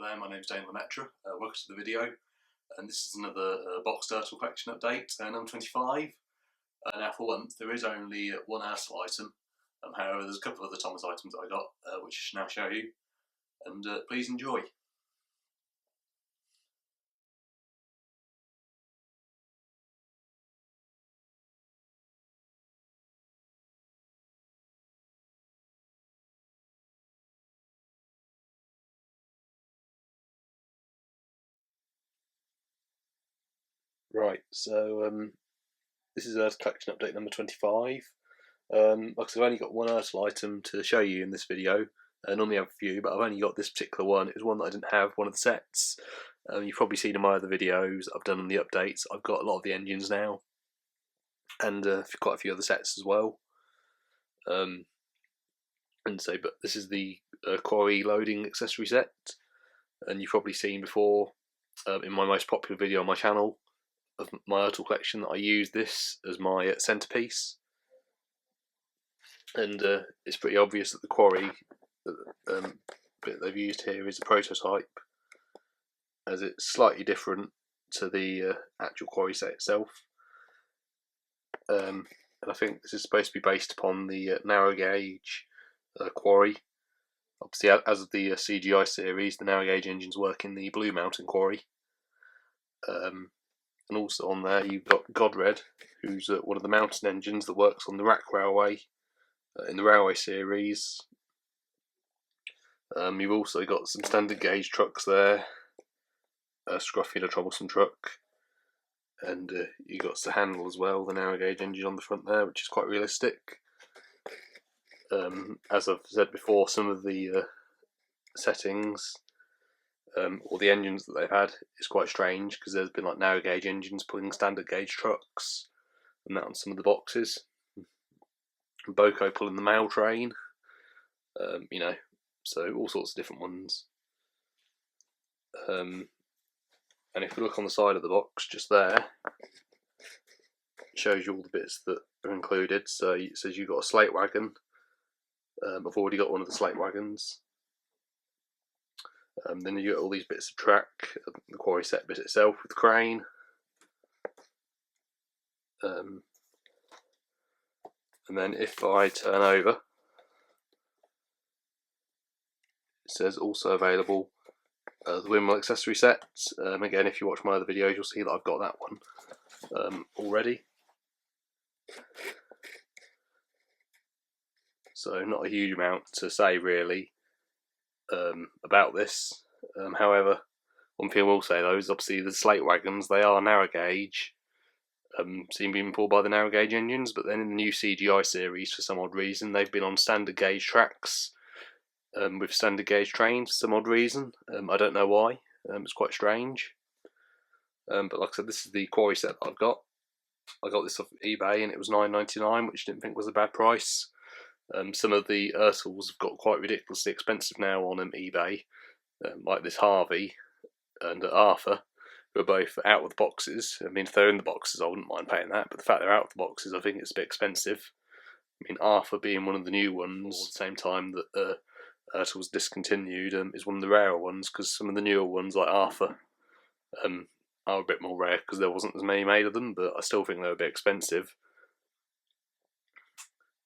Hello there, my name is Dane Lemaitre. Welcome to the video, and this is another box turtle collection update, number 25. Now for once there is only one ERTL item, however there's a couple of other Thomas items that I got, which I shall now show you, and please enjoy. Right, so this is ERTL collection update number 25. Like I said, I've only got one ERTL item to show you in this video. Normally I have a few, but I've only got this particular one. It was one that I didn't have, one of the sets. You've probably seen in my other videos I've done on the updates. I've got a lot of the engines now, and quite a few other sets as well. But this is the Quarry loading accessory set, and you've probably seen before in my most popular video on my channel of my ERTL collection that I use this as my centrepiece, and it's pretty obvious that the Quarry bit they've used here is a prototype, as it's slightly different to the actual Quarry set itself, and I think this is supposed to be based upon the narrow gauge Quarry. Obviously, as of the CGI series, the narrow gauge engines work in the Blue Mountain Quarry. And also on there you've got Godred, who's one of the mountain engines that works on the Rack Railway in the Railway series. You've also got some standard gauge trucks there, a scruffy and a troublesome truck, and you've got the handle as well, the narrow gauge engine on the front there, which is quite realistic. As I've said before, some of the settings or the engines that they've had is quite strange, because there's been like narrow gauge engines pulling standard gauge trucks, and that on some of the boxes. Boko pulling the mail train, you know, so all sorts of different ones. And if you look on the side of the box, just there, it shows you all the bits that are included. So it says you've got a slate wagon. I've already got one of the slate wagons. Then you get all these bits of track, the Quarry Set bit itself with the crane. And then if I turn over, it says also available the windmill accessory set. Again, if you watch my other videos, you'll see that I've got that one already. So not a huge amount to say really about this. However, one thing I will say though is obviously the slate wagons, they are narrow gauge, seem being pulled by the narrow gauge engines, but then in the new CGI series, for some odd reason, they've been on standard gauge tracks with standard gauge trains for some odd reason. I don't know why. It's quite strange. But like I said, this is the Quarry set that I've got. I got this off eBay and it was $9.99, which I didn't think was a bad price. Some of the ERTLs have got quite ridiculously expensive now on eBay, like this Harvey and Arthur, who are both out of the boxes. I mean, if they're in the boxes, I wouldn't mind paying that, but the fact they're out of the boxes, I think it's a bit expensive. I mean, Arthur being one of the new ones, at the same time that ERTL was discontinued, is one of the rarer ones, because some of the newer ones, like Arthur, are a bit more rare because there wasn't as many made of them, but I still think they're a bit expensive.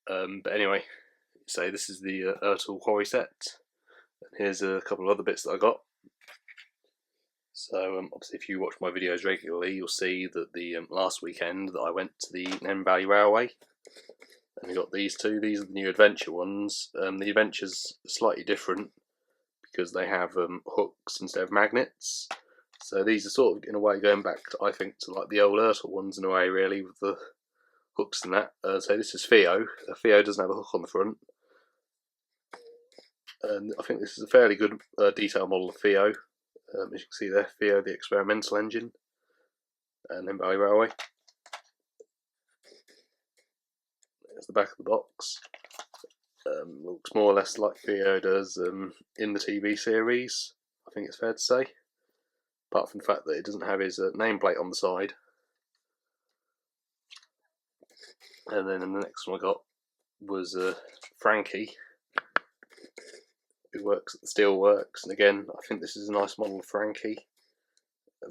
But anyway, so this is the ERTL Quarry set, and here's a couple of other bits that I got. So obviously if you watch my videos regularly, you'll see that the last weekend that I went to the Nen Valley Railway, and I got these two. These are the new adventure ones. The adventures are slightly different because they have hooks instead of magnets. So these are sort of, in a way, going back to, I think, to like the old ERTL ones in a way, really, with the hooks and that. So this is Theo. Theo doesn't have a hook on the front, and I think this is a fairly good detail model of Theo. As you can see there, Theo the experimental engine, and then Valley Railway. There's the back of the box. Looks more or less like Theo does in the TV series, I think it's fair to say, apart from the fact that it doesn't have his nameplate on the side. And then the next one I got was Frankie, who works at the Steelworks, and again, I think this is a nice model of Frankie,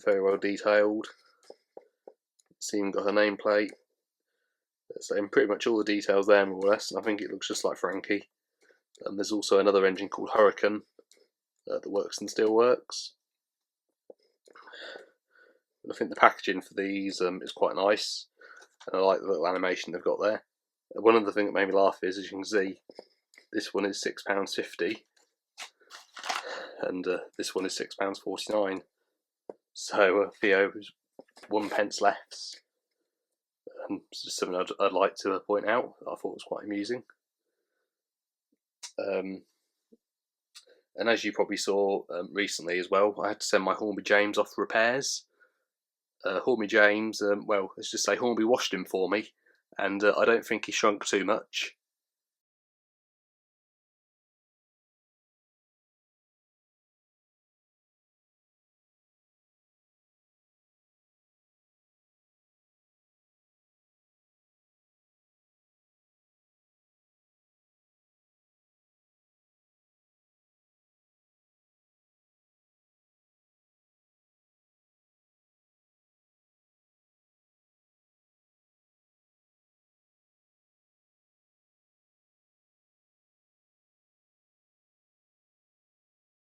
very well detailed. It's even got her nameplate, so pretty much all the details there more or less, and I think it looks just like Frankie. There's also another engine called Hurricane that works in Steelworks. And I think the packaging for these is quite nice, and I like the little animation they've got there. One other thing that made me laugh is, as you can see, this one is £6.50, and this one is £6.49. So Theo was 1 pence less. It's just something I'd like to point out that I thought was quite amusing. And as you probably saw recently as well, I had to send my Hornby James off for repairs. Hornby James, well, let's just say Hornby washed him for me, and I don't think he shrunk too much.